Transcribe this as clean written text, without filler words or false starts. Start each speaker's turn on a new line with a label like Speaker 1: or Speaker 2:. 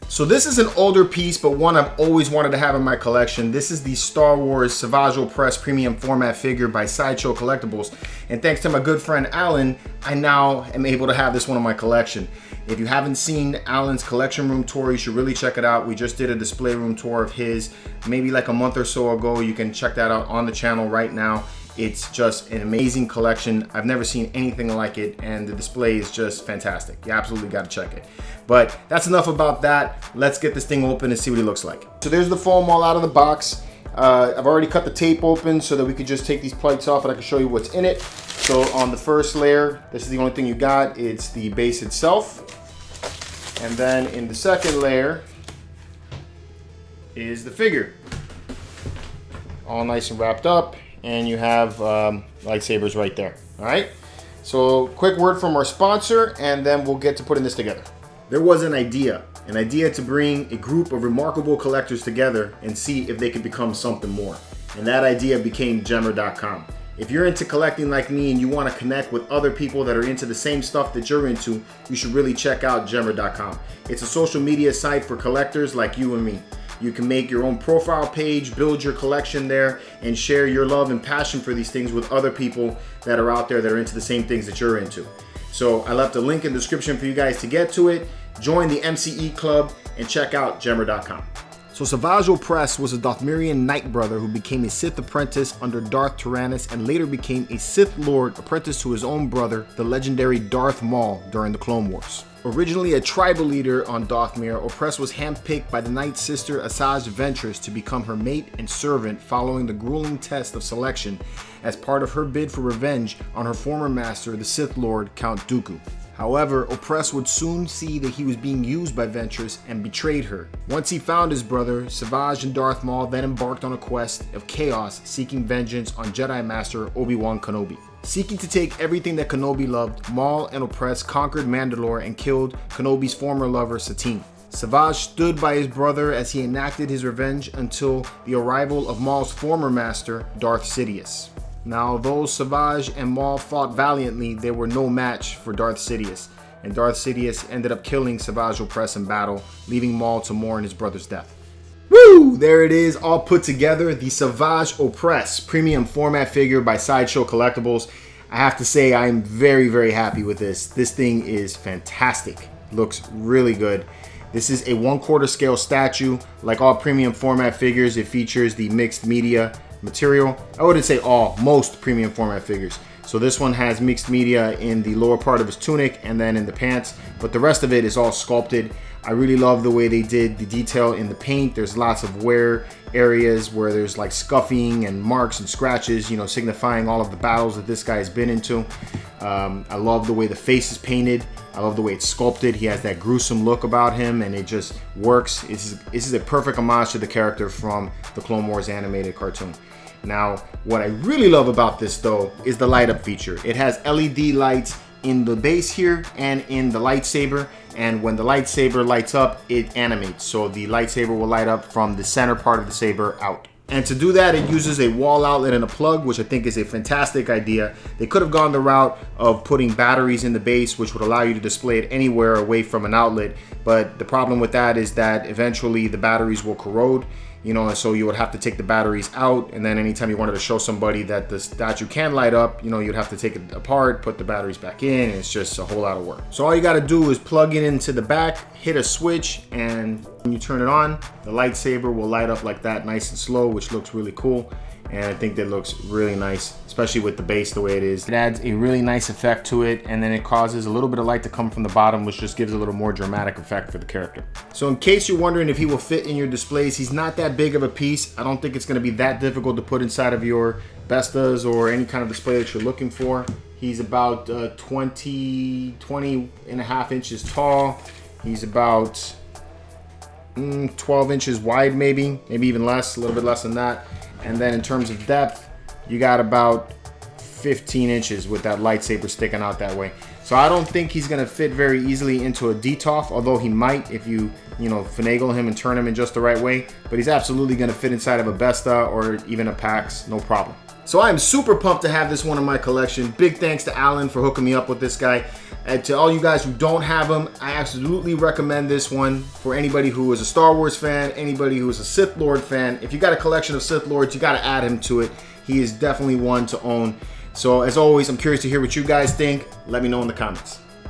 Speaker 1: So this is an older piece, but one I've always wanted to have in my collection. This is the Star Wars Savage Opress premium format figure by Sideshow Collectibles. And thanks to my good friend Alan, I now am able to have this one in my collection. If you haven't seen Alan's collection room tour, you should really check it out. We just did a display room tour of his maybe like a month or so ago. You can check that out on the channel right now. It's just an amazing collection. I've never seen anything like it, and the display is just fantastic. You absolutely got to check it. But that's enough about that. Let's get this thing open and see what it looks like. So there's the foam all out of the box. I've already cut the tape open so that we could just take these plates off and I can show you what's in it. So on the first layer, this is the only thing you got. It's the base itself. And then in the second layer is the figure. All nice and wrapped up. And you have lightsabers right there. All right. So quick word from our sponsor, and then we'll get to putting this together. There was an idea to bring a group of remarkable collectors together and see if they could become something more. And that idea became Gemmer.com. If you're into collecting like me and you want to connect with other people that are into the same stuff that you're into, you should really check out Gemmer.com. It's a social media site for collectors like you and me. You can make your own profile page, build your collection there, and share your love and passion for these things with other people that are out there that are into the same things that you're into. So I left a link in the description for you guys to get to it. Join the MCE Club and check out Gemmer.com. So Savage Opress was a Darthmerian knight brother who became a Sith apprentice under Darth Tyrannus and later became a Sith Lord apprentice to his own brother, the legendary Darth Maul, during the Clone Wars. Originally a tribal leader on Dathomir, Opress was handpicked by the knight's sister Asajj Ventress to become her mate and servant following the grueling test of selection as part of her bid for revenge on her former master, the Sith Lord Count Dooku. However, Opress would soon see that he was being used by Ventress and betrayed her. Once he found his brother, Savage and Darth Maul then embarked on a quest of chaos, seeking vengeance on Jedi Master Obi-Wan Kenobi. Seeking to take everything that Kenobi loved, Maul and Opress conquered Mandalore and killed Kenobi's former lover, Satine. Savage stood by his brother as he enacted his revenge until the arrival of Maul's former master, Darth Sidious. Now, though Savage and Maul fought valiantly, they were no match for Darth Sidious, and Darth Sidious ended up killing Savage Opress in battle, leaving Maul to mourn his brother's death. Woo! There it is, all put together, the Savage Opress premium format figure by Sideshow Collectibles. I have to say I am very, very happy with this. This thing is fantastic. Looks really good. This is a 1/4 scale statue. Like all premium format figures, it features the mixed media material. I wouldn't say all, most premium format figures. So this one has mixed media in the lower part of his tunic and then in the pants, but the rest of it is all sculpted. I really love the way they did the detail in the paint. There's lots of wear areas where there's like scuffing and marks and scratches, you know, signifying all of the battles that this guy has been into. I love the way the face is painted. I love the way it's sculpted. He has that gruesome look about him and it just works. This is a perfect homage to the character from the Clone Wars animated cartoon. Now, what I really love about this though is the light up feature. It has LED lights in the base here and in the lightsaber, and when the lightsaber lights up, it animates. So the lightsaber will light up from the center part of the saber out. And to do that, it uses a wall outlet and a plug, which I think is a fantastic idea. They could have gone the route of putting batteries in the base, which would allow you to display it anywhere away from an outlet. But the problem with that is that eventually the batteries will corrode, you know, and so you would have to take the batteries out, and then anytime you wanted to show somebody that the statue can light up, you know, you'd have to take it apart, put the batteries back in, and it's just a whole lot of work. So all you got to do is plug it into the back, hit a switch, and when you turn it on, the lightsaber will light up like that, nice and slow, which looks really cool. And I think that looks really nice, especially with the base the way it is. It adds a really nice effect to it, and then it causes a little bit of light to come from the bottom, which just gives a little more dramatic effect for the character. So in case you're wondering if he will fit in your displays, he's not that big of a piece. I don't think it's going to be that difficult to put inside of your Bestas or any kind of display that you're looking for. He's about 20 and a half inches tall. He's about 12 inches wide, maybe even less, a little bit less than that. And then in terms of depth, you got about 15 inches with that lightsaber sticking out that way. So I don't think he's going to fit very easily into a DTOF, although he might if you finagle him and turn him in just the right way. But he's absolutely going to fit inside of a Besta or even a PAX, no problem. So I am super pumped to have this one in my collection. Big thanks to Alan for hooking me up with this guy. And to all you guys who don't have him, I absolutely recommend this one for anybody who is a Star Wars fan, anybody who is a Sith Lord fan. If you got a collection of Sith Lords, you got to add him to it. He is definitely one to own. So as always, I'm curious to hear what you guys think. Let me know in the comments.